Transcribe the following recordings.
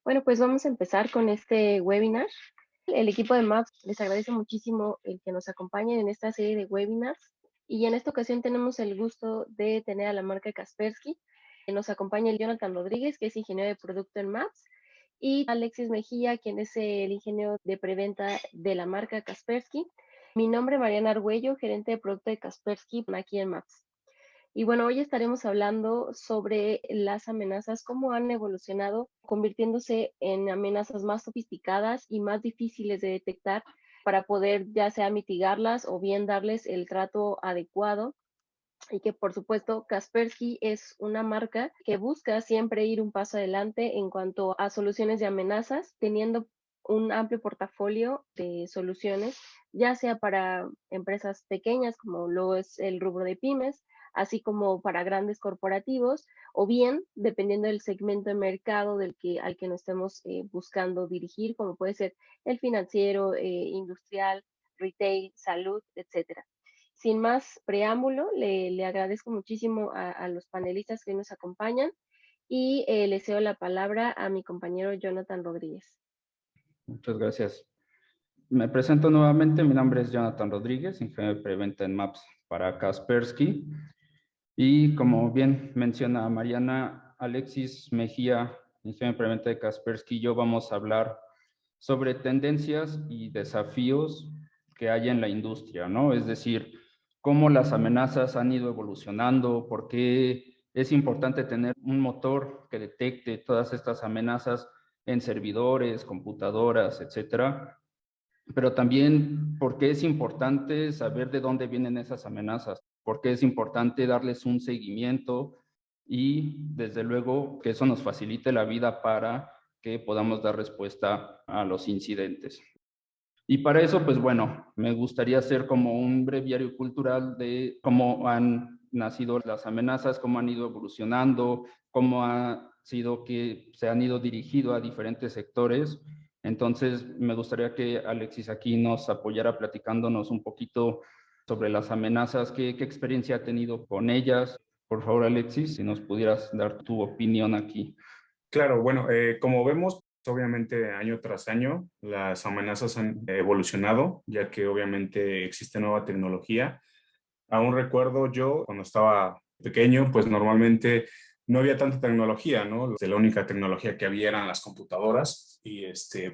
Bueno, pues vamos a empezar con este webinar. El equipo de Maps les agradece muchísimo el que nos acompañen en esta serie de webinars y en esta ocasión tenemos el gusto de tener a la marca Kaspersky. Nos acompaña el Jonathan Rodríguez, que es ingeniero de producto en Maps, y Alexis Mejía, quien es el ingeniero de preventa de la marca Kaspersky. Mi nombre es Mariana Argüello, gerente de producto de Kaspersky aquí en Maps. Y bueno, hoy estaremos hablando sobre las amenazas, cómo han evolucionado, convirtiéndose en amenazas más sofisticadas y más difíciles de detectar para poder ya sea mitigarlas o bien darles el trato adecuado. Y que por supuesto Kaspersky es una marca que busca siempre ir un paso adelante en cuanto a soluciones de amenazas, teniendo un amplio portafolio de soluciones, ya sea para empresas pequeñas como lo es el rubro de pymes, así como para grandes corporativos, o bien dependiendo del segmento de mercado al que nos estemos buscando dirigir, como puede ser el financiero, industrial, retail, salud, etcétera. Sin más preámbulo, le agradezco muchísimo a los panelistas que nos acompañan y le cedo la palabra a mi compañero Jonathan Rodríguez. Muchas gracias. Me presento nuevamente. Mi nombre es Jonathan Rodríguez, ingeniero de preventa en Maps para Kaspersky. Y como bien menciona Mariana, Alexis Mejía, ingeniero de preventa de Kaspersky, y yo vamos a hablar sobre tendencias y desafíos que hay en la industria, ¿no? Es decir, cómo las amenazas han ido evolucionando, por qué es importante tener un motor que detecte todas estas amenazas en servidores, computadoras, etcétera. Pero también por qué es importante saber de dónde vienen esas amenazas, por qué es importante darles un seguimiento y desde luego que eso nos facilite la vida para que podamos dar respuesta a los incidentes. Y para eso, pues bueno, me gustaría hacer como un breviario cultural de cómo han nacido las amenazas, cómo han ido evolucionando, cómo ha sido que se han ido dirigido a diferentes sectores. Entonces, me gustaría que Alexis aquí nos apoyara platicándonos un poquito sobre las amenazas, qué experiencia ha tenido con ellas. Por favor, Alexis, si nos pudieras dar tu opinión aquí. Claro, bueno, como vemos, obviamente año tras año las amenazas han evolucionado, ya que obviamente existe nueva tecnología. Aún recuerdo yo cuando estaba pequeño, pues normalmente no había tanta tecnología, ¿no? La única tecnología que había eran las computadoras y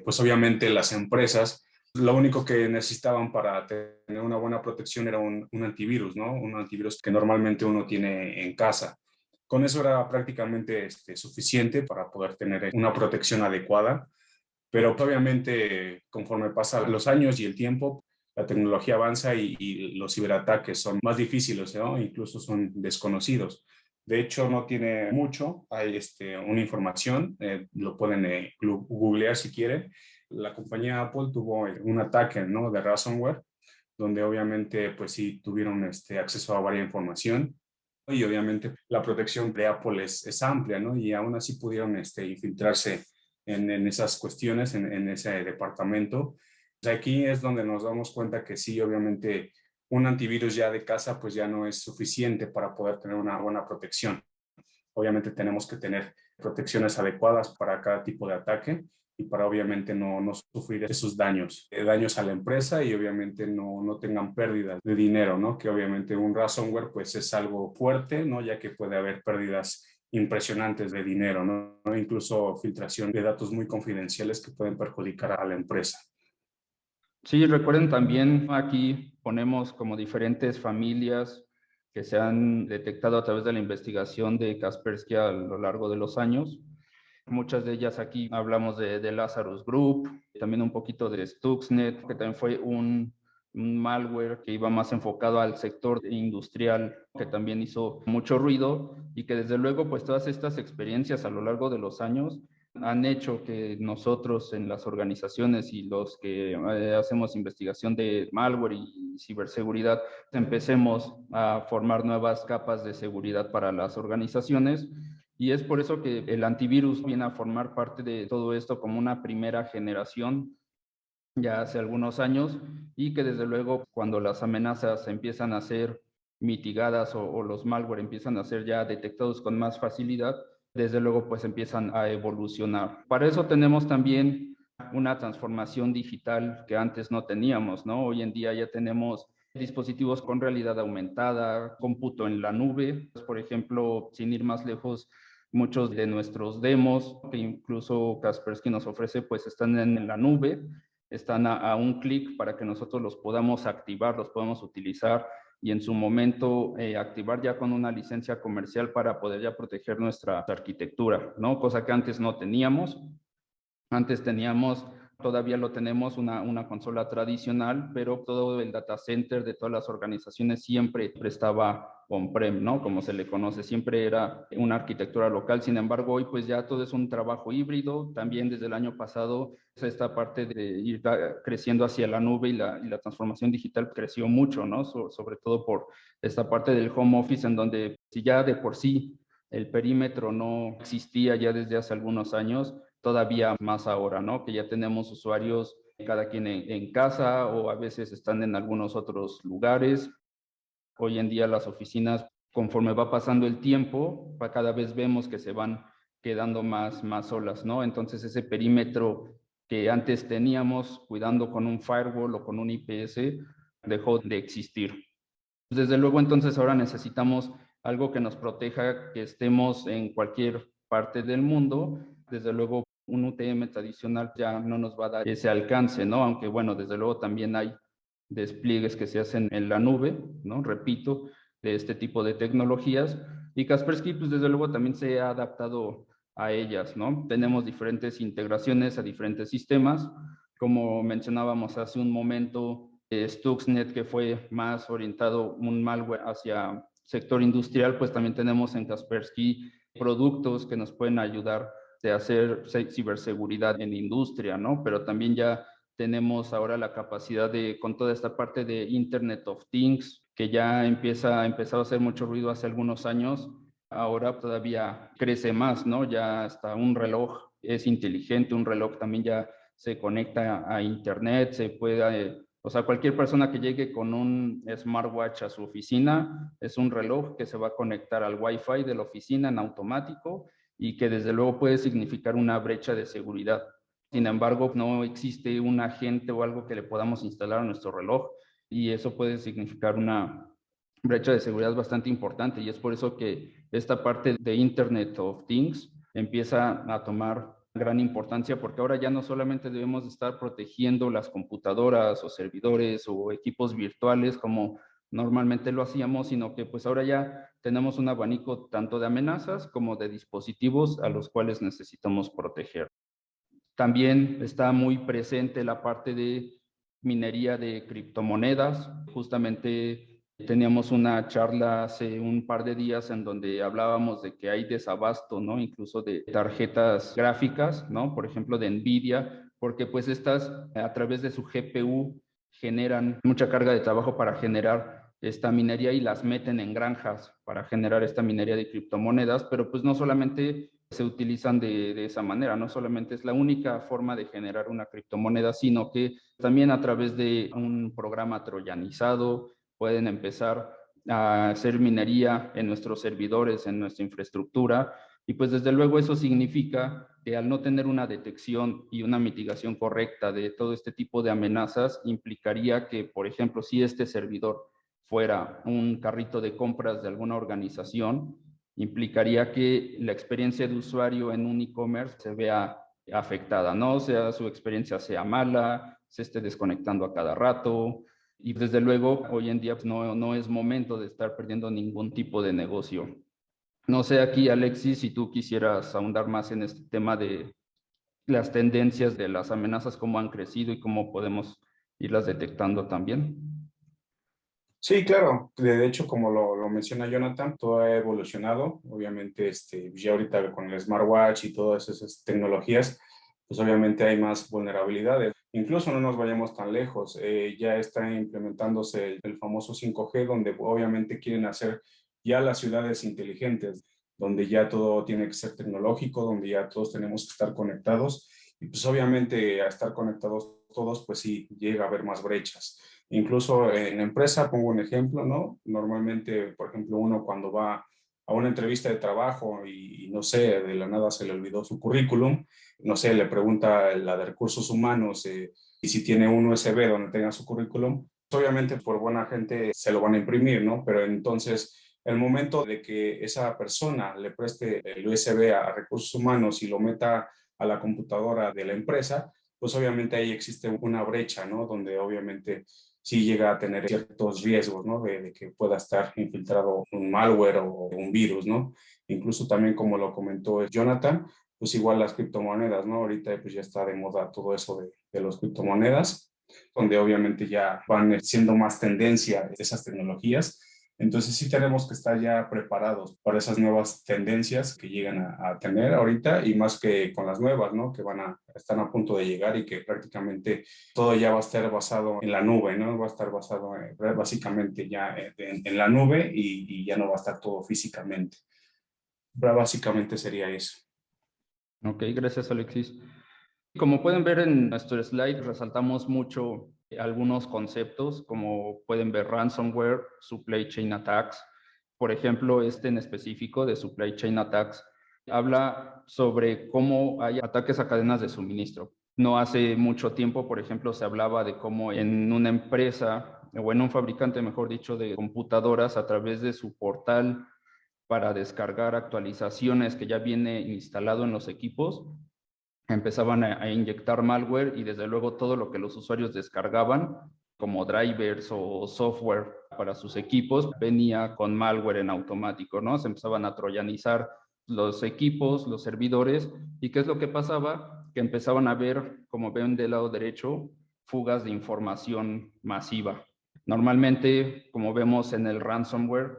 pues obviamente las empresas, lo único que necesitaban para tener una buena protección era un antivirus, ¿no? Un antivirus que normalmente uno tiene en casa. Con eso era prácticamente suficiente para poder tener una protección adecuada, pero obviamente conforme pasan los años y el tiempo, la tecnología avanza y los ciberataques son más difíciles, ¿no? Incluso son desconocidos. De hecho, no tiene mucho, hay una información, lo pueden googlear si quieren. La compañía Apple tuvo un ataque, ¿no? De ransomware, donde obviamente pues sí tuvieron acceso a varias información y obviamente la protección de Apple es amplia, ¿no? Y aún así pudieron infiltrarse en esas cuestiones, en ese departamento. Pues aquí es donde nos damos cuenta que sí, obviamente un antivirus ya de casa pues ya no es suficiente para poder tener una buena protección. Obviamente tenemos que tener protecciones adecuadas para cada tipo de ataque y para obviamente no sufrir esos daños, daños a la empresa y obviamente no tengan pérdidas de dinero, ¿no? Que obviamente un ransomware pues es algo fuerte, ¿no? Ya que puede haber pérdidas impresionantes de dinero, ¿no? Incluso filtración de datos muy confidenciales que pueden perjudicar a la empresa. Sí, recuerden también aquí ponemos como diferentes familias que se han detectado a través de la investigación de Kaspersky a lo largo de los años. Muchas de ellas aquí hablamos de Lazarus Group, también un poquito de Stuxnet, que también fue un malware que iba más enfocado al sector industrial, que también hizo mucho ruido y que desde luego pues todas estas experiencias a lo largo de los años han hecho que nosotros en las organizaciones y los que hacemos investigación de malware y ciberseguridad empecemos a formar nuevas capas de seguridad para las organizaciones. Y es por eso que el antivirus viene a formar parte de todo esto como una primera generación ya hace algunos años y que desde luego cuando las amenazas empiezan a ser mitigadas o los malware empiezan a ser ya detectados con más facilidad, desde luego pues empiezan a evolucionar. Para eso tenemos también una transformación digital que antes no teníamos, ¿no? Hoy en día ya tenemos dispositivos con realidad aumentada, cómputo en la nube. Por ejemplo, sin ir más lejos, muchos de nuestros demos que incluso Kaspersky nos ofrece, pues están en la nube, están a un clic para que nosotros los podamos activar, los podamos utilizar y en su momento activar ya con una licencia comercial para poder ya proteger nuestra arquitectura, ¿no? Cosa que antes no teníamos. Antes teníamos, todavía lo tenemos, una consola tradicional, pero todo el data center de todas las organizaciones siempre estaba on-prem, ¿no? Como se le conoce, siempre era una arquitectura local. Sin embargo, hoy pues ya todo es un trabajo híbrido. También desde el año pasado, esta parte de ir creciendo hacia la nube y la transformación digital creció mucho, ¿no? Sobre todo por esta parte del home office, en donde si ya de por sí el perímetro no existía ya desde hace algunos años, todavía más ahora, ¿no? Que ya tenemos usuarios cada quien en casa o a veces están en algunos otros lugares. Hoy en día las oficinas, conforme va pasando el tiempo, cada vez vemos que se van quedando más solas, ¿no? Entonces ese perímetro que antes teníamos cuidando con un firewall o con un IPS dejó de existir. Desde luego, entonces ahora necesitamos algo que nos proteja, que estemos en cualquier parte del mundo. Desde luego, un UTM tradicional ya no nos va a dar ese alcance, ¿no? Aunque bueno, desde luego también hay despliegues que se hacen en la nube, ¿no? Repito, de este tipo de tecnologías. Y Kaspersky, pues desde luego también se ha adaptado a ellas, ¿no? Tenemos diferentes integraciones a diferentes sistemas. Como mencionábamos hace un momento, Stuxnet, que fue más orientado un malware hacia sector industrial, pues también tenemos en Kaspersky productos que nos pueden ayudar de hacer ciberseguridad en industria, ¿no? Pero también ya tenemos ahora la capacidad de, con toda esta parte de Internet of Things, que ya ha empezado a hacer mucho ruido hace algunos años, ahora todavía crece más, ¿no? Ya hasta un reloj es inteligente, un reloj también ya se conecta a Internet, se puede, o sea, cualquier persona que llegue con un smartwatch a su oficina es un reloj que se va a conectar al Wi-Fi de la oficina en automático y que desde luego puede significar una brecha de seguridad. Sin embargo, no existe un agente o algo que le podamos instalar a nuestro reloj y eso puede significar una brecha de seguridad bastante importante y es por eso que esta parte de Internet of Things empieza a tomar gran importancia porque ahora ya no solamente debemos estar protegiendo las computadoras o servidores o equipos virtuales como normalmente lo hacíamos, sino que pues ahora ya tenemos un abanico tanto de amenazas como de dispositivos a los cuales necesitamos proteger. También está muy presente la parte de minería de criptomonedas. Justamente teníamos una charla hace un par de días en donde hablábamos de que hay desabasto, ¿no? Incluso de tarjetas gráficas, ¿no? Por ejemplo, de Nvidia, porque pues estas a través de su GPU generan mucha carga de trabajo para generar esta minería y las meten en granjas para generar esta minería de criptomonedas, pero pues no solamente se utilizan de esa manera, no solamente es la única forma de generar una criptomoneda, sino que también a través de un programa troyanizado pueden empezar a hacer minería en nuestros servidores, en nuestra infraestructura, y pues desde luego eso significa que al no tener una detección y una mitigación correcta de todo este tipo de amenazas, implicaría que, por ejemplo, si este servidor fuera un carrito de compras de alguna organización, implicaría que la experiencia de usuario en un e-commerce se vea afectada, ¿no? O sea, su experiencia sea mala, se esté desconectando a cada rato. Y desde luego, hoy en día pues, no es momento de estar perdiendo ningún tipo de negocio. No sé aquí, Alexis, si tú quisieras ahondar más en este tema de las tendencias de las amenazas, cómo han crecido y cómo podemos irlas detectando también. Sí, claro. De hecho, como lo menciona Jonathan, todo ha evolucionado. Obviamente, ya ahorita con el smartwatch y todas esas tecnologías, pues obviamente hay más vulnerabilidades. Incluso no nos vayamos tan lejos. Ya está implementándose el famoso 5G, donde obviamente quieren hacer ya las ciudades inteligentes, donde ya todo tiene que ser tecnológico, donde ya todos tenemos que estar conectados. Y pues obviamente a estar conectados todos, pues sí, llega a haber más brechas. Incluso en la empresa, pongo un ejemplo, ¿no? Normalmente, por ejemplo, uno cuando va a una entrevista de trabajo y no sé, de la nada se le olvidó su currículum, no sé, le pregunta la de recursos humanos y si tiene un USB donde tenga su currículum, obviamente por buena gente se lo van a imprimir, ¿no? Pero entonces el momento de que esa persona le preste el USB a recursos humanos y lo meta a la computadora de la empresa, pues obviamente ahí existe una brecha, ¿no? Donde obviamente sí llega a tener ciertos riesgos, ¿no? De que pueda estar infiltrado un malware o un virus, ¿no? Incluso también, como lo comentó Jonathan, pues igual las criptomonedas, ¿no? Ahorita pues ya está de moda todo eso de las criptomonedas, donde obviamente ya van siendo más tendencia esas tecnologías. Entonces sí tenemos que estar ya preparados para esas nuevas tendencias que llegan a tener ahorita y más que con las nuevas, ¿no? Que están a punto de llegar y que prácticamente todo ya va a estar basado en la nube, ¿no? Va a estar basado básicamente ya en la nube y ya no va a estar todo físicamente. Pero básicamente sería eso. Ok, gracias Alexis. Como pueden ver en nuestro slide, resaltamos mucho algunos conceptos, como pueden ver ransomware, supply chain attacks. Por ejemplo, este en específico de supply chain attacks habla sobre cómo hay ataques a cadenas de suministro. No hace mucho tiempo, por ejemplo, se hablaba de cómo en una empresa o en un fabricante, mejor dicho, de computadoras, a través de su portal para descargar actualizaciones que ya viene instalado en los equipos, empezaban a inyectar malware y desde luego todo lo que los usuarios descargaban como drivers o software para sus equipos venía con malware en automático, ¿no? Se empezaban a troyanizar los equipos, los servidores. ¿Y qué es lo que pasaba? Que empezaban a ver, como ven del lado derecho, fugas de información masiva. Normalmente, como vemos en el ransomware,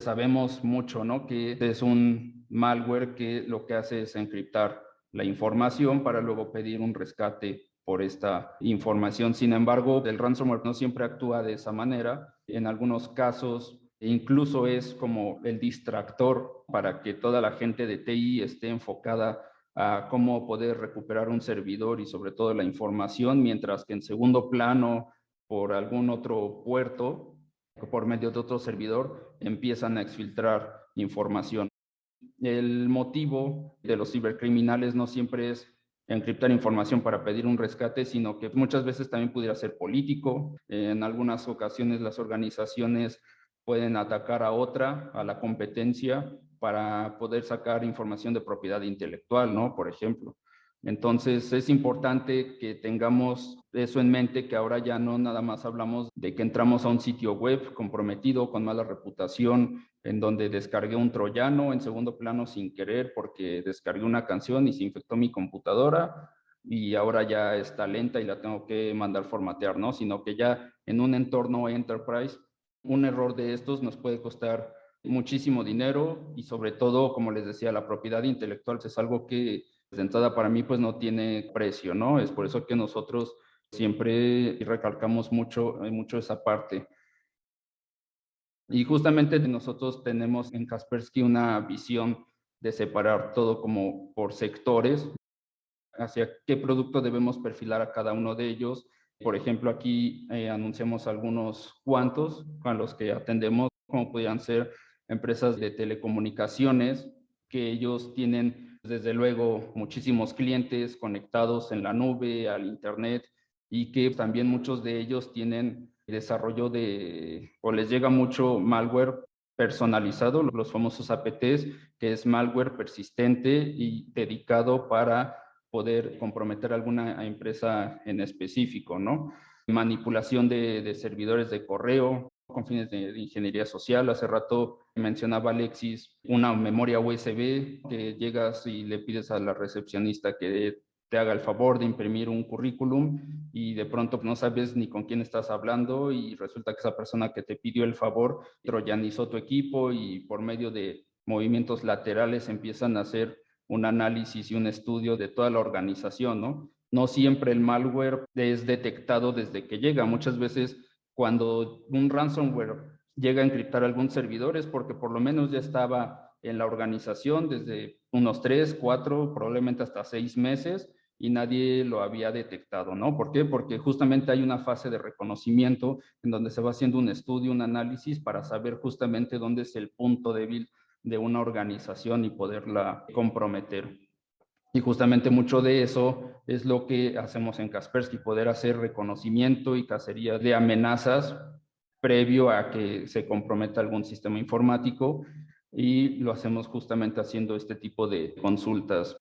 sabemos mucho, ¿no? Que es un malware que lo que hace es encriptar la información para luego pedir un rescate por esta información. Sin embargo, el ransomware no siempre actúa de esa manera. En algunos casos, incluso es como el distractor para que toda la gente de TI esté enfocada a cómo poder recuperar un servidor y sobre todo la información, mientras que en segundo plano, por algún otro puerto, por medio de otro servidor, empiezan a exfiltrar información. El motivo de los cibercriminales no siempre es encriptar información para pedir un rescate, sino que muchas veces también pudiera ser político. En algunas ocasiones las organizaciones pueden atacar a otra, a la competencia, para poder sacar información de propiedad intelectual, ¿no? Por ejemplo. Entonces es importante que tengamos eso en mente, que ahora ya no nada más hablamos de que entramos a un sitio web comprometido, con mala reputación, en donde descargué un troyano en segundo plano sin querer porque descargué una canción y se infectó mi computadora y ahora ya está lenta y la tengo que mandar formatear, ¿no? Sino que ya en un entorno enterprise, un error de estos nos puede costar muchísimo dinero y sobre todo, como les decía, la propiedad intelectual es algo que de entrada para mí pues no tiene precio, ¿no? Es por eso que nosotros siempre recalcamos mucho esa parte. Y justamente nosotros tenemos en Kaspersky una visión de separar todo como por sectores, hacia qué producto debemos perfilar a cada uno de ellos. Por ejemplo, aquí anunciamos algunos cuantos a los que atendemos, como podrían ser empresas de telecomunicaciones, que ellos tienen desde luego muchísimos clientes conectados en la nube, al internet, y que también muchos de ellos tienen desarrollo o les llega mucho malware personalizado, los famosos APTs, que es malware persistente y dedicado para poder comprometer a alguna empresa en específico, ¿no? Manipulación de servidores de correo con fines de ingeniería social. Hace rato mencionaba Alexis una memoria USB que llegas y le pides a la recepcionista que te haga el favor de imprimir un currículum y de pronto no sabes ni con quién estás hablando y resulta que esa persona que te pidió el favor troyanizó tu equipo y por medio de movimientos laterales empiezan a hacer un análisis y un estudio de toda la organización, ¿no? No siempre el malware es detectado desde que llega. Muchas veces cuando un ransomware llega a encriptar algún servidor es porque por lo menos ya estaba en la organización desde unos 3, 4, probablemente hasta 6 meses y nadie lo había detectado, ¿no? ¿Por qué? Porque justamente hay una fase de reconocimiento en donde se va haciendo un estudio, un análisis para saber justamente dónde es el punto débil de una organización y poderla comprometer. Y justamente mucho de eso es lo que hacemos en Kaspersky, poder hacer reconocimiento y cacería de amenazas previo a que se comprometa algún sistema informático, y lo hacemos justamente haciendo este tipo de consultas.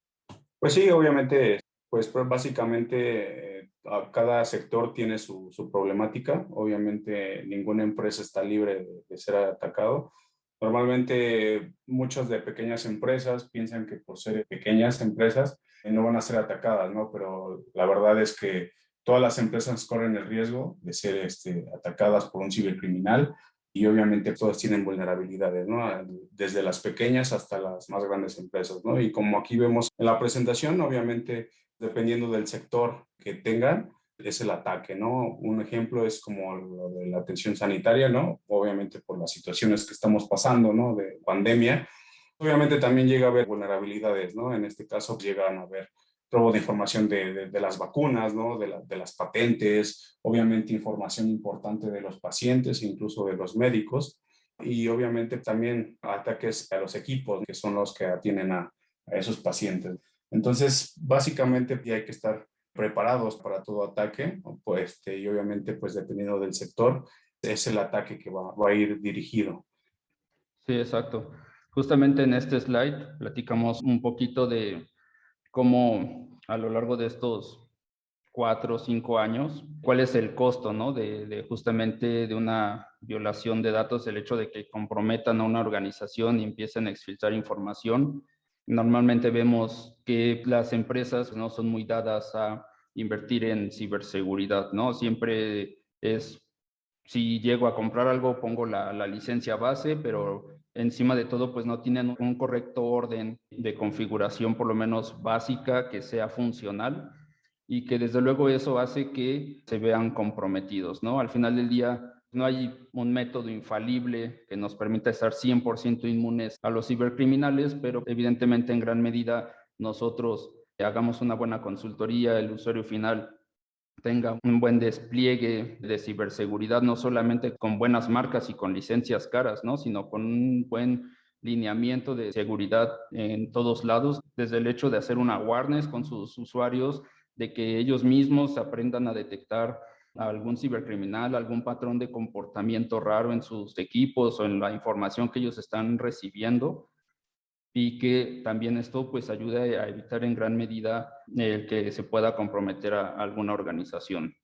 Pues sí, obviamente, pues básicamente a cada sector tiene su problemática. Obviamente ninguna empresa está libre de ser atacado. Normalmente muchas de pequeñas empresas piensan que por ser pequeñas empresas no van a ser atacadas, ¿no? Pero la verdad es que todas las empresas corren el riesgo de ser atacadas por un cibercriminal, y obviamente todas tienen vulnerabilidades, ¿no? Desde las pequeñas hasta las más grandes empresas, ¿no? Y como aquí vemos en la presentación, obviamente, dependiendo del sector que tengan, es el ataque, ¿no? Un ejemplo es como lo de la atención sanitaria, ¿no? Obviamente por las situaciones que estamos pasando, ¿no? De pandemia. Obviamente también llega a haber vulnerabilidades, ¿no? En este caso llegan a haber robo de información de las vacunas, ¿no? De las patentes, obviamente información importante de los pacientes, incluso de los médicos, y obviamente también ataques a los equipos, que son los que atienden a esos pacientes. Entonces, básicamente ya hay que estar preparados para todo ataque, pues, y obviamente, pues dependiendo del sector, es el ataque que va a ir dirigido. Sí, exacto. Justamente en este slide platicamos un poquito de cómo a lo largo de estos 4 o 5 años, cuál es el costo, ¿no? De justamente de una violación de datos, el hecho de que comprometan a una organización y empiecen a exfiltrar información. Normalmente vemos que las empresas no son muy dadas a invertir en ciberseguridad, ¿no? Siempre es, si llego a comprar algo, pongo la licencia base, pero encima de todo, pues no tienen un correcto orden de configuración, por lo menos básica, que sea funcional, y que desde luego eso hace que se vean comprometidos, ¿no? Al final del día, no hay un método infalible que nos permita estar 100% inmunes a los cibercriminales, pero evidentemente en gran medida nosotros hagamos una buena consultoría, el usuario final tenga un buen despliegue de ciberseguridad, no solamente con buenas marcas y con licencias caras, ¿no? Sino con un buen lineamiento de seguridad en todos lados, desde el hecho de hacer una awareness con sus usuarios, de que ellos mismos aprendan a detectar a algún cibercriminal, algún patrón de comportamiento raro en sus equipos o en la información que ellos están recibiendo, y que también esto pues ayude a evitar en gran medida el que se pueda comprometer a alguna organización.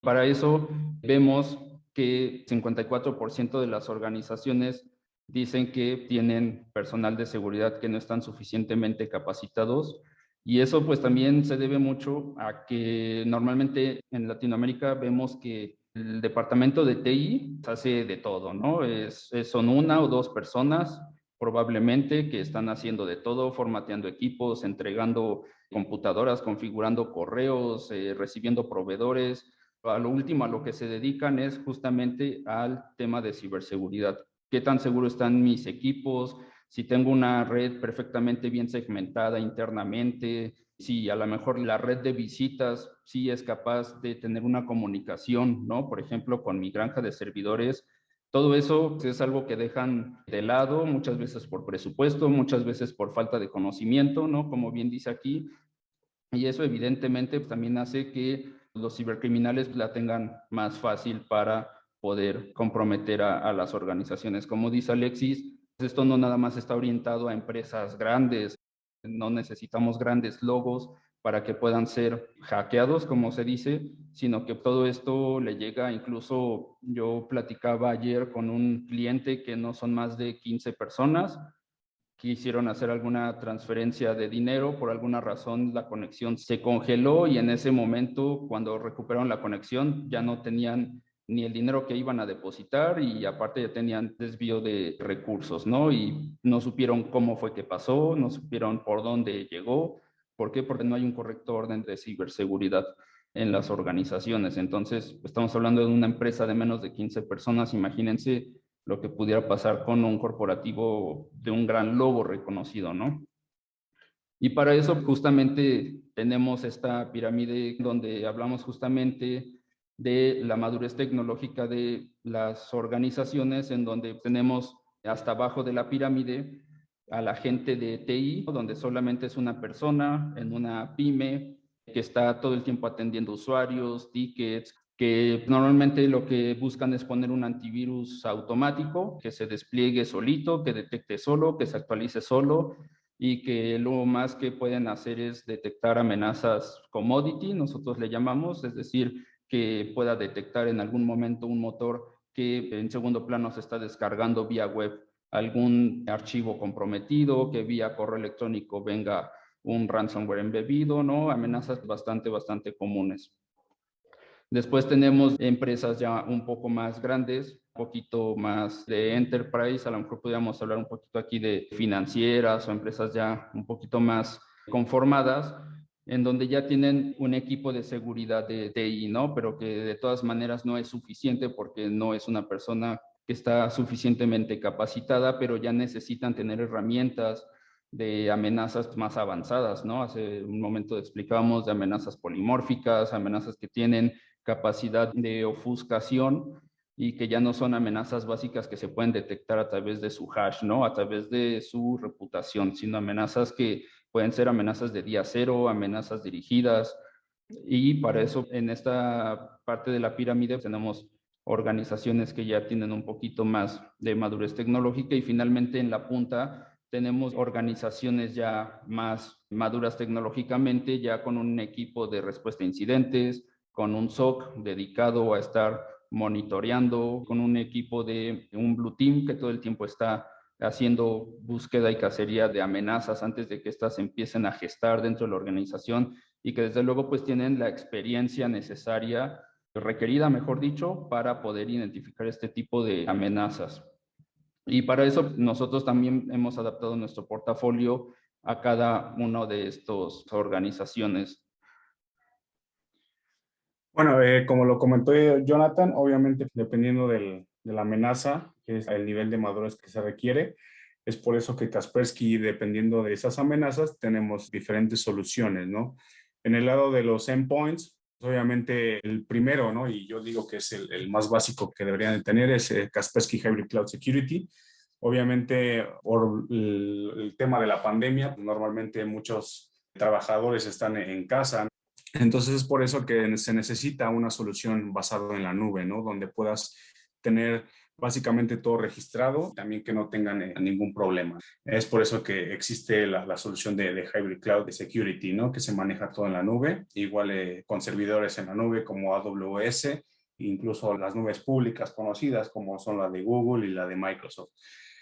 Para eso vemos que 54% de las organizaciones dicen que tienen personal de seguridad que no están suficientemente capacitados, y eso pues también se debe mucho a que normalmente en Latinoamérica vemos que el departamento de TI hace de todo, ¿no? Son una o dos personas probablemente que están haciendo de todo, formateando equipos, entregando computadoras, configurando correos, recibiendo proveedores. A lo último, a lo que se dedican es justamente al tema de ciberseguridad. ¿Qué tan seguro están mis equipos? Si tengo una red perfectamente bien segmentada internamente, si a lo mejor la red de visitas sí es capaz de tener una comunicación, ¿no? Por ejemplo, con mi granja de servidores. Todo eso es algo que dejan de lado, muchas veces por presupuesto, muchas veces por falta de conocimiento, ¿no? Como bien dice aquí, y eso evidentemente también hace que los cibercriminales la tengan más fácil para poder comprometer a las organizaciones. Como dice Alexis, esto no nada más está orientado a empresas grandes, no necesitamos grandes logos para que puedan ser hackeados, como se dice, sino que todo esto le llega, incluso yo platicaba ayer con un cliente que no son más de 15 personas, quisieron hacer alguna transferencia de dinero, por alguna razón la conexión se congeló, y en ese momento, cuando recuperaron la conexión, ya no tenían ni el dinero que iban a depositar, y aparte ya tenían desvío de recursos, ¿no? Y no supieron cómo fue que pasó, no supieron por dónde llegó. ¿Por qué? Porque no hay un correcto orden de ciberseguridad en las organizaciones. Entonces, estamos hablando de una empresa de menos de 15 personas, imagínense lo que pudiera pasar con un corporativo de un gran logo reconocido, ¿no? Y para eso justamente tenemos esta pirámide donde hablamos justamente de la madurez tecnológica de las organizaciones, en donde tenemos hasta abajo de la pirámide a la gente de TI, donde solamente es una persona en una pyme que está todo el tiempo atendiendo usuarios, tickets, que normalmente lo que buscan es poner un antivirus automático que se despliegue solito, que detecte solo, que se actualice solo y que lo más que pueden hacer es detectar amenazas commodity, nosotros le llamamos, es decir, que pueda detectar en algún momento un motor que en segundo plano se está descargando vía web algún archivo comprometido, que vía correo electrónico venga un ransomware embebido, ¿no? Amenazas bastante comunes. Después tenemos empresas ya un poco más grandes, un poquito más de enterprise, a lo mejor podríamos hablar un poquito aquí de financieras o empresas ya un poquito más conformadas, en donde ya tienen un equipo de seguridad de TI, ¿no? Pero que de todas maneras no es suficiente porque no es una persona que está suficientemente capacitada, pero ya necesitan tener herramientas de amenazas más avanzadas, ¿no? Hace un momento explicábamos de amenazas polimórficas, amenazas que tienen capacidad de ofuscación y que ya no son amenazas básicas que se pueden detectar a través de su hash, ¿no? A través de su reputación, sino amenazas que pueden ser amenazas de día cero, amenazas dirigidas. Y para eso, en esta parte de la pirámide, tenemos organizaciones que ya tienen un poquito más de madurez tecnológica y finalmente en la punta tenemos organizaciones ya más maduras tecnológicamente, ya con un equipo de respuesta a incidentes, con un SOC dedicado a estar monitoreando, con un equipo de un Blue Team que todo el tiempo está haciendo búsqueda y cacería de amenazas antes de que éstas empiecen a gestar dentro de la organización y que desde luego pues tienen la experiencia necesaria, requerida mejor dicho, para poder identificar este tipo de amenazas. Y para eso nosotros también hemos adaptado nuestro portafolio a cada una de estas organizaciones. Bueno, como lo comentó Jonathan, obviamente dependiendo de la amenaza, que es el nivel de madurez que se requiere, es por eso que Kaspersky, dependiendo de esas amenazas, tenemos diferentes soluciones, ¿no? En el lado de los endpoints, obviamente el primero, ¿no? Y yo digo que es el más básico que deberían de tener, es Kaspersky Hybrid Cloud Security. Obviamente, por el tema de la pandemia, normalmente muchos trabajadores están en casa. Entonces es por eso que se necesita una solución basada en la nube, ¿no? Donde puedas tener básicamente todo registrado, también que no tengan ningún problema. Es por eso que existe la solución de Hybrid Cloud de Security, ¿no? Que se maneja todo en la nube, igual con servidores en la nube como AWS, incluso las nubes públicas conocidas como son la de Google y la de Microsoft.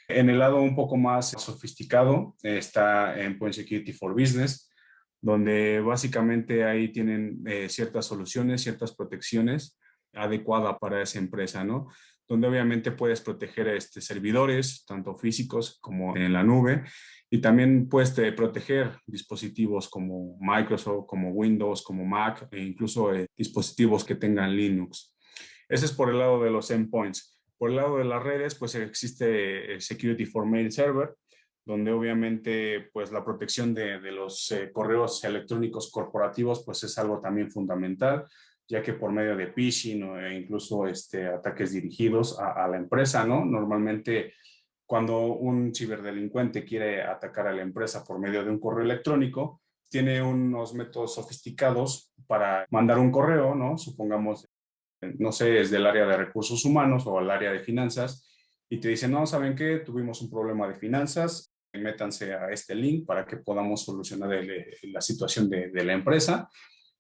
En el lado un poco más sofisticado está Endpoint Security for Business, donde básicamente ahí tienen ciertas soluciones, ciertas protecciones adecuadas para esa empresa, ¿no? Donde obviamente puedes proteger servidores, tanto físicos como en la nube, y también puedes proteger dispositivos como Microsoft, como Windows, como Mac, e incluso dispositivos que tengan Linux. Ese es por el lado de los endpoints. Por el lado de las redes, pues existe Security for Mail Server, donde obviamente pues la protección de los correos electrónicos corporativos pues es algo también fundamental, ya que por medio de phishing o incluso ataques dirigidos a la empresa, ¿no? Normalmente cuando un ciberdelincuente quiere atacar a la empresa por medio de un correo electrónico, tiene unos métodos sofisticados para mandar un correo, ¿no? Supongamos, no sé, es del área de recursos humanos o al área de finanzas, y te dicen, no, ¿saben qué? Tuvimos un problema de finanzas, métanse a este link para que podamos solucionar la situación de la empresa.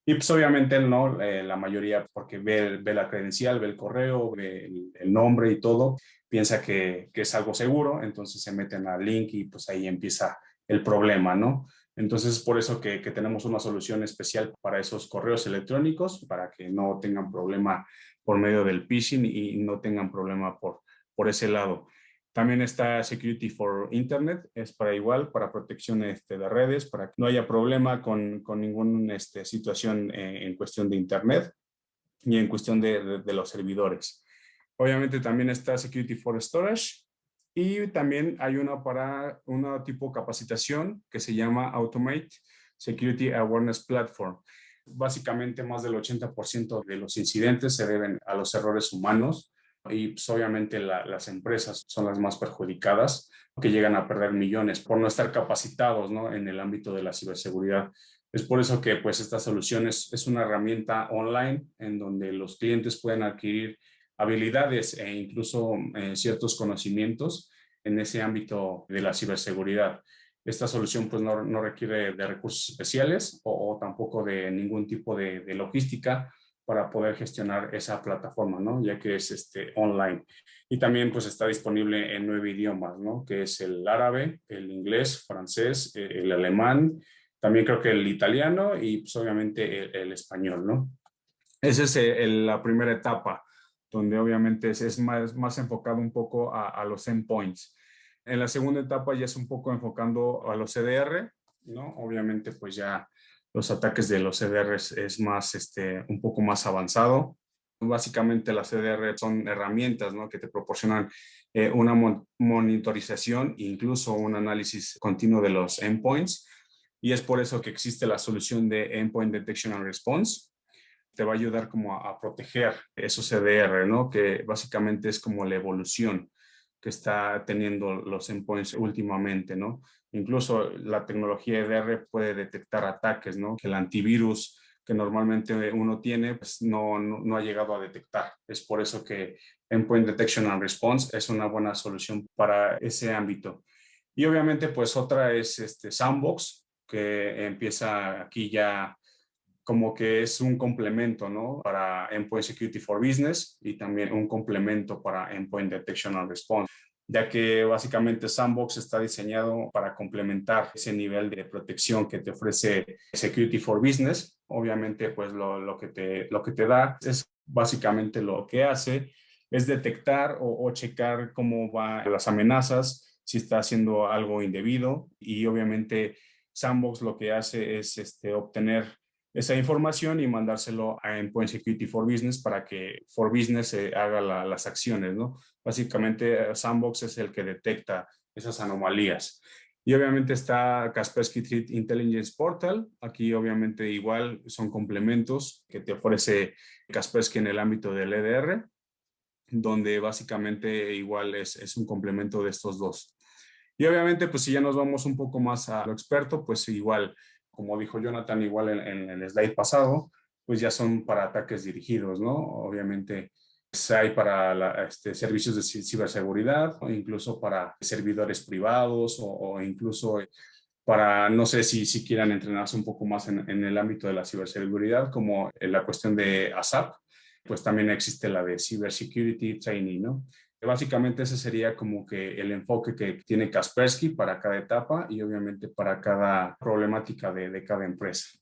Y pues obviamente no, la mayoría, porque ve la credencial, ve el correo, ve el nombre y todo, piensa que es algo seguro, entonces se meten al link y pues ahí empieza el problema, ¿no? Entonces es por eso que tenemos una solución especial para esos correos electrónicos, para que no tengan problema por medio del phishing y no tengan problema por ese lado. También está Security for Internet, es para igual, para protección de redes, para que no haya problema con ninguna situación en cuestión de Internet y en cuestión de los servidores. Obviamente también está Security for Storage y también hay una para una tipo capacitación que se llama Automate Security Awareness Platform. Básicamente más del 80% de los incidentes se deben a los errores humanos. y pues obviamente las empresas son las más perjudicadas, que llegan a perder millones por no estar capacitados, ¿no?, en el ámbito de la ciberseguridad. Es por eso que pues esta solución es una herramienta online en donde los clientes pueden adquirir habilidades e incluso ciertos conocimientos en ese ámbito de la ciberseguridad. Esta solución pues no requiere de recursos especiales o tampoco de ningún tipo de logística para poder gestionar esa plataforma, ¿no?, ya que es online. Y también pues está disponible en 9 idiomas, ¿no?, que es el árabe, el inglés, francés, el alemán, también creo que el italiano y pues obviamente el español, ¿no? Esa es la primera etapa, donde obviamente es más enfocado un poco a los endpoints. En la segunda etapa ya es un poco enfocando a los CDR, ¿no? Obviamente pues ya los ataques de los CDR es más, un poco más avanzado. Básicamente las CDR son herramientas, ¿no?, que te proporcionan una monitorización e incluso un análisis continuo de los endpoints. Y es por eso que existe la solución de Endpoint Detection and Response. Te va a ayudar como a proteger esos CDR, ¿no?, que básicamente es como la evolución que está teniendo los endpoints últimamente, ¿no? Incluso la tecnología EDR puede detectar ataques, ¿no?, que el antivirus que normalmente uno tiene, pues no ha llegado a detectar. Es por eso que Endpoint Detection and Response es una buena solución para ese ámbito. Y obviamente, pues otra es Sandbox, que empieza aquí ya como que es un complemento, ¿no?, para Endpoint Security for Business y también un complemento para Endpoint Detection and Response, ya que básicamente Sandbox está diseñado para complementar ese nivel de protección que te ofrece Security for Business. Obviamente, pues lo que te da es básicamente lo que hace es detectar o checar cómo van las amenazas, si está haciendo algo indebido, y obviamente Sandbox lo que hace es obtener esa información y mandárselo a Endpoint Security for Business para que for Business haga las acciones, ¿no? Básicamente, Sandbox es el que detecta esas anomalías. Y obviamente está Kaspersky Threat Intelligence Portal. Aquí obviamente igual son complementos que te ofrece Kaspersky en el ámbito del EDR, donde básicamente igual es un complemento de estos dos. Y obviamente, pues si ya nos vamos un poco más a lo experto, pues igual, como dijo Jonathan, igual en el slide pasado, pues ya son para ataques dirigidos, ¿no? Obviamente pues hay para servicios de ciberseguridad o incluso para servidores privados o incluso para, no sé si quieran entrenarse un poco más en el ámbito de la ciberseguridad, como en la cuestión de ASAP, pues también existe la de Cybersecurity Training, ¿no? Básicamente ese sería como que el enfoque que tiene Kaspersky para cada etapa y obviamente para cada problemática de cada empresa.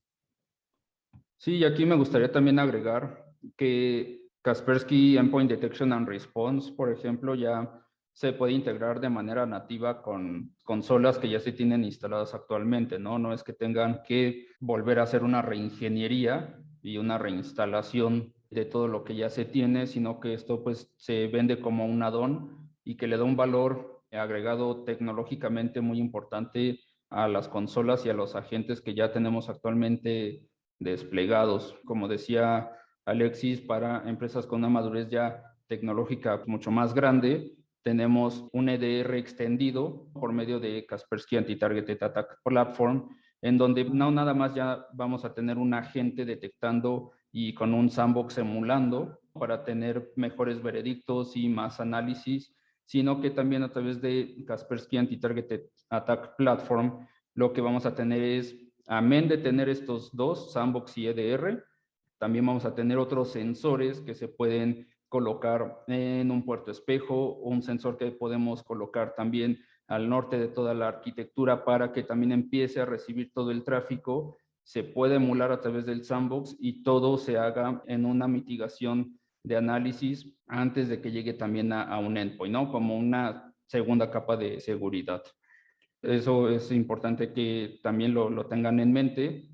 Sí, y aquí me gustaría también agregar que Kaspersky Endpoint Detection and Response, por ejemplo, ya se puede integrar de manera nativa con consolas que ya se tienen instaladas actualmente, ¿no? No es que tengan que volver a hacer una reingeniería y una reinstalación de todo lo que ya se tiene, sino que esto pues se vende como un add-on y que le da un valor agregado tecnológicamente muy importante a las consolas y a los agentes que ya tenemos actualmente desplegados. Como decía Alexis, para empresas con una madurez ya tecnológica mucho más grande, tenemos un EDR extendido por medio de Kaspersky Anti-Targeted Attack Platform, en donde no nada más ya vamos a tener un agente detectando y con un sandbox emulando para tener mejores veredictos y más análisis, sino que también a través de Kaspersky Anti-Targeted Attack Platform lo que vamos a tener es, amén de tener estos dos, Sandbox y EDR, también vamos a tener otros sensores que se pueden colocar en un puerto espejo, un sensor que podemos colocar también al norte de toda la arquitectura para que también empiece a recibir todo el tráfico, se puede emular a través del sandbox y todo se haga en una mitigación de análisis antes de que llegue también a un endpoint, ¿no? Como una segunda capa de seguridad. Eso es importante que también lo tengan en mente,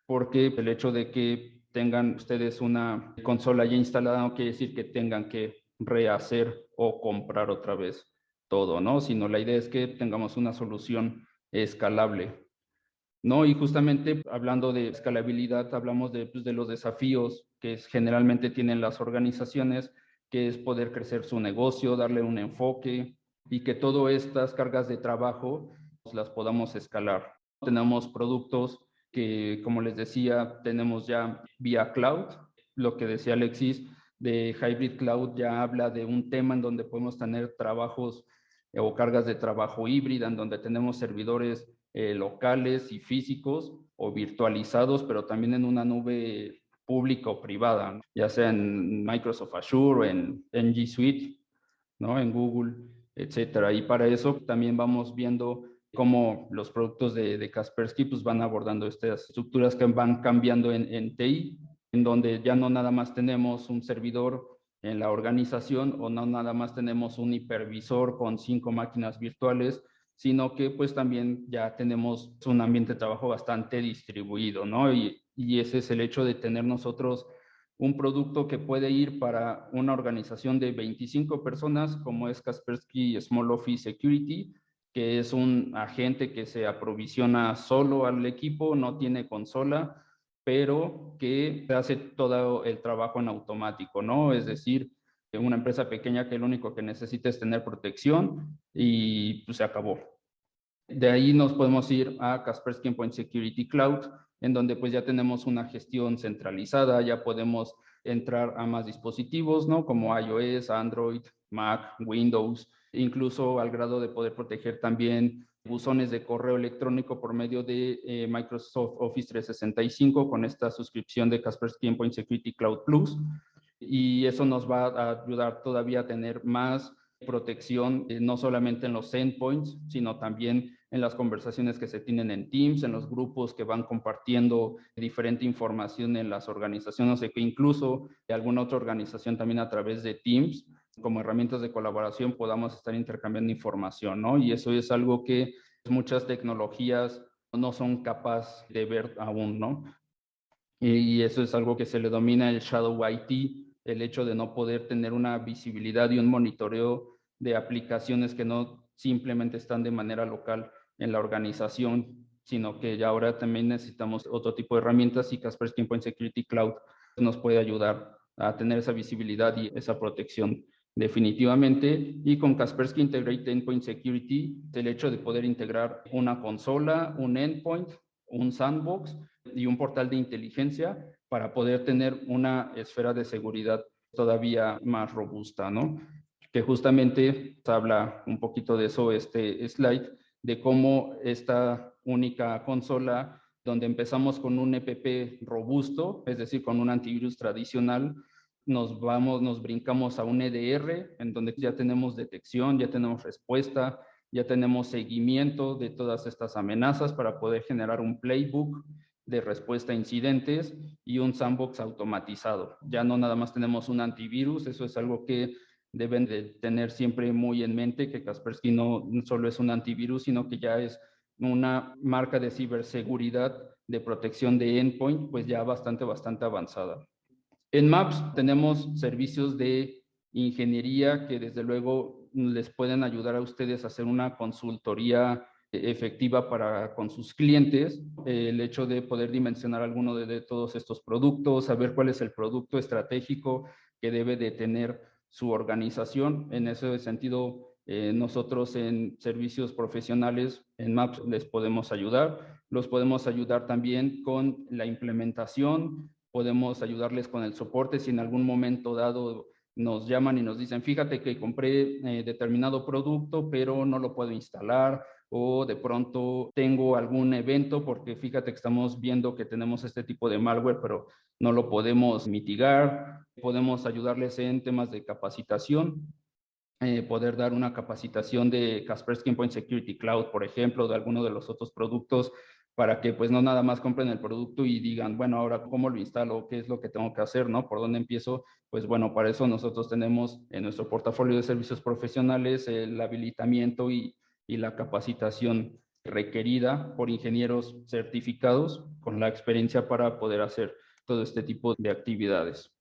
porque el hecho de que tengan ustedes una consola ya instalada no quiere decir que tengan que rehacer o comprar otra vez todo, ¿no? Sino la idea es que tengamos una solución escalable, ¿no? Y justamente hablando de escalabilidad, hablamos de los desafíos que generalmente tienen las organizaciones que es poder crecer su negocio, darle un enfoque y que todas estas cargas de trabajo las podamos escalar. Tenemos productos que, como les decía, tenemos ya vía cloud. Lo que decía Alexis de Hybrid Cloud ya habla de un tema en donde podemos tener trabajos o cargas de trabajo híbrida, en donde tenemos servidores locales y físicos o virtualizados, pero también en una nube pública o privada, ¿no? Ya sea en Microsoft Azure o en G Suite, ¿no? En Google, etcétera. Y para eso también vamos viendo cómo los productos de Kaspersky pues, van abordando estas estructuras que van cambiando en TI, en donde ya no nada más tenemos un servidor en la organización o no nada más tenemos un hipervisor con 5 máquinas virtuales, sino que pues también ya tenemos un ambiente de trabajo bastante distribuido, ¿no? Y ese es el hecho de tener nosotros un producto que puede ir para una organización de 25 personas, como es Kaspersky Small Office Security, que es un agente que se aprovisiona solo al equipo, no tiene consola, pero que hace todo el trabajo en automático, ¿no? Es decir, una empresa pequeña que lo único que necesita es tener protección y pues se acabó. De ahí nos podemos ir a Kaspersky Endpoint Security Cloud, en donde pues ya tenemos una gestión centralizada, ya podemos entrar a más dispositivos, ¿no? Como iOS, Android, Mac, Windows, incluso al grado de poder proteger también buzones de correo electrónico por medio de Microsoft Office 365 con esta suscripción de Kaspersky Endpoint Security Cloud Plus. Y eso nos va a ayudar todavía a tener más protección, no solamente en los endpoints, sino también en las conversaciones que se tienen en Teams, en los grupos que van compartiendo diferente información en las organizaciones, o que incluso de alguna otra organización también a través de Teams, como herramientas de colaboración, podamos estar intercambiando información, ¿no? Y eso es algo que muchas tecnologías no son capaces de ver aún, ¿no? Y eso es algo que se le domina el Shadow IT, el hecho de no poder tener una visibilidad y un monitoreo de aplicaciones que no simplemente están de manera local en la organización, sino que ya ahora también necesitamos otro tipo de herramientas y Kaspersky Endpoint Security Cloud nos puede ayudar a tener esa visibilidad y esa protección definitivamente. Y con Kaspersky Integrated Endpoint Security, el hecho de poder integrar una consola, un endpoint, un sandbox y un portal de inteligencia para poder tener una esfera de seguridad todavía más robusta, ¿no? Que justamente habla un poquito de eso este slide, de cómo esta única consola, donde empezamos con un EPP robusto, es decir, con un antivirus tradicional, nos brincamos a un EDR, en donde ya tenemos detección, ya tenemos respuesta, ya tenemos seguimiento de todas estas amenazas para poder generar un playbook de respuesta a incidentes y un sandbox automatizado. Ya no nada más tenemos un antivirus, eso es algo que deben de tener siempre muy en mente, que Kaspersky no solo es un antivirus, sino que ya es una marca de ciberseguridad, de protección de endpoint, pues ya bastante avanzada. En Maps tenemos servicios de ingeniería que desde luego les pueden ayudar a ustedes a hacer una consultoría efectiva para con sus clientes, el hecho de poder dimensionar alguno de todos estos productos, saber cuál es el producto estratégico que debe de tener su organización. En ese sentido, nosotros en servicios profesionales en Maps les podemos ayudar. Los podemos ayudar también con la implementación, podemos ayudarles con el soporte si en algún momento dado nos llaman y nos dicen, fíjate que compré determinado producto, pero no lo puedo instalar, o de pronto tengo algún evento porque fíjate que estamos viendo que tenemos este tipo de malware, pero no lo podemos mitigar. Podemos ayudarles en temas de capacitación, poder dar una capacitación de Kaspersky Endpoint Security Cloud, por ejemplo, de alguno de los otros productos, para que pues no nada más compren el producto y digan, bueno, ahora cómo lo instalo, qué es lo que tengo que hacer, ¿no? ¿Por dónde empiezo? Pues bueno, para eso nosotros tenemos en nuestro portafolio de servicios profesionales el habilitamiento y la capacitación requerida por ingenieros certificados con la experiencia para poder hacer todo este tipo de actividades.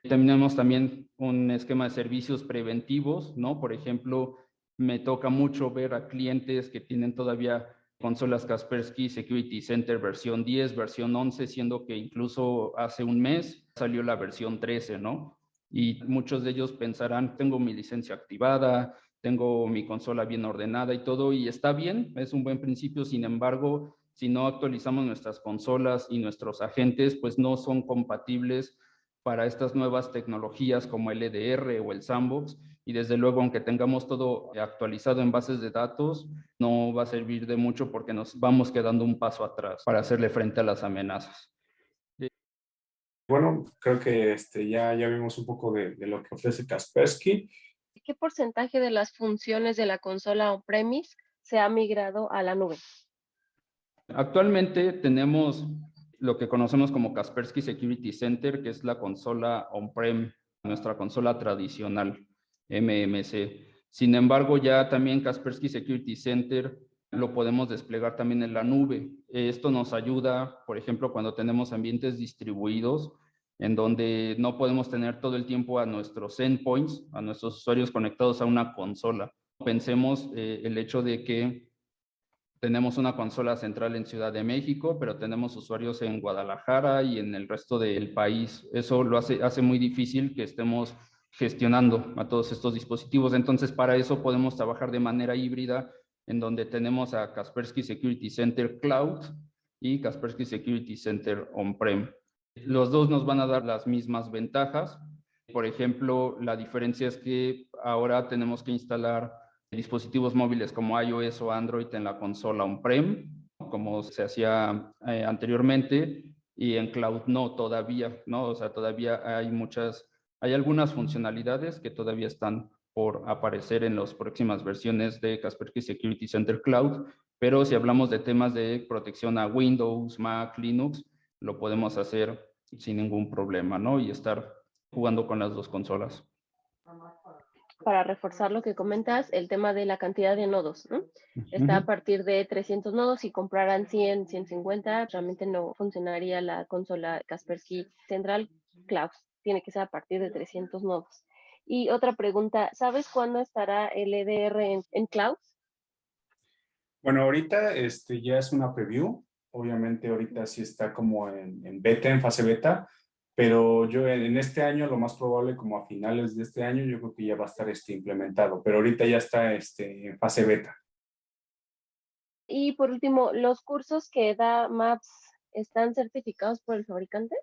Tenemos también un esquema de servicios preventivos, ¿no? Por ejemplo, me toca mucho ver a clientes que tienen todavía consolas Kaspersky Security Center versión 10, versión 11, siendo que incluso hace un mes salió la versión 13, ¿no? y muchos de ellos pensarán, tengo mi licencia activada, tengo mi consola bien ordenada y todo, y está bien, es un buen principio. Sin embargo, si no actualizamos nuestras consolas y nuestros agentes, pues no son compatibles para estas nuevas tecnologías como el EDR o el Sandbox, y desde luego, aunque tengamos todo actualizado en bases de datos, no va a servir de mucho porque nos vamos quedando un paso atrás para hacerle frente a las amenazas. Bueno, creo que ya vimos un poco de lo que ofrece Kaspersky. ¿Qué porcentaje de las funciones de la consola on-premise se ha migrado a la nube? Actualmente tenemos lo que conocemos como Kaspersky Security Center, que es la consola on-prem, nuestra consola tradicional, MMC. Sin embargo, ya también Kaspersky Security Center lo podemos desplegar también en la nube. Esto nos ayuda, por ejemplo, cuando tenemos ambientes distribuidos, en donde no podemos tener todo el tiempo a nuestros endpoints, a nuestros usuarios conectados a una consola. Pensemos el hecho de que tenemos una consola central en Ciudad de México, pero tenemos usuarios en Guadalajara y en el resto del país. Eso lo hace muy difícil que estemos gestionando a todos estos dispositivos. Entonces, para eso podemos trabajar de manera híbrida, en donde tenemos a Kaspersky Security Center Cloud y Kaspersky Security Center On-Prem. Los dos nos van a dar las mismas ventajas. Por ejemplo, la diferencia es que ahora tenemos que instalar dispositivos móviles como iOS o Android en la consola on-prem, como se hacía anteriormente, y en cloud no todavía, ¿no? O sea, todavía hay algunas funcionalidades que todavía están por aparecer en las próximas versiones de Kaspersky Security Center Cloud, pero si hablamos de temas de protección a Windows, Mac, Linux, lo podemos hacer sin ningún problema, ¿no? Y estar jugando con las dos consolas. Para reforzar lo que comentas, el tema de la cantidad de nodos, ¿no? Está a partir de 300 nodos. Si compraran 100, 150, realmente no funcionaría la consola Kaspersky Central Cloud. Tiene que ser a partir de 300 nodos. Y otra pregunta, ¿sabes cuándo estará el EDR en cloud? Bueno, ahorita ya es una preview. Obviamente ahorita sí está como en beta, en fase beta, pero yo en este año, lo más probable como a finales de este año, yo creo que ya va a estar implementado, pero ahorita ya está en fase beta. Y por último, ¿los cursos que da Maps están certificados por el fabricante?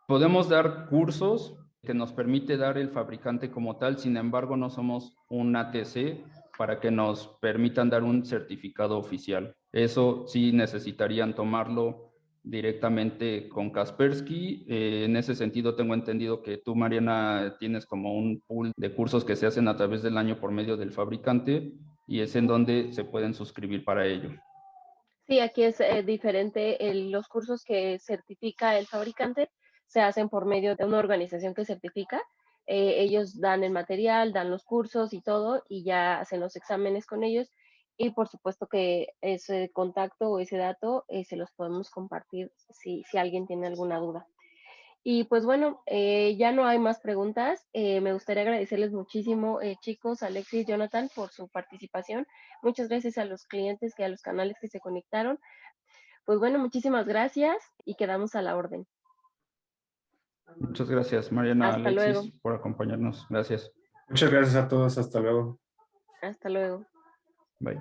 Podemos dar cursos que nos permite dar el fabricante como tal, sin embargo no somos un ATC para que nos permitan dar un certificado oficial. Eso sí necesitarían tomarlo directamente con Kaspersky. En ese sentido tengo entendido que tú, Mariana, tienes como un pool de cursos que se hacen a través del año por medio del fabricante y es en donde se pueden suscribir para ello. Sí, aquí es diferente. Los cursos que certifica el fabricante se hacen por medio de una organización que certifica. Ellos dan el material, dan los cursos y todo, y ya hacen los exámenes con ellos. Y por supuesto que ese contacto o ese dato se los podemos compartir si alguien tiene alguna duda. Y pues bueno, ya no hay más preguntas. Me gustaría agradecerles muchísimo, chicos, Alexis, Jonathan, por su participación. Muchas gracias a los clientes a los canales que se conectaron. Pues bueno, muchísimas gracias y quedamos a la orden. Muchas gracias, Mariana, Hasta luego. Alexis, por acompañarnos. Gracias. Muchas gracias a todos. Hasta luego. Hasta luego. Bye.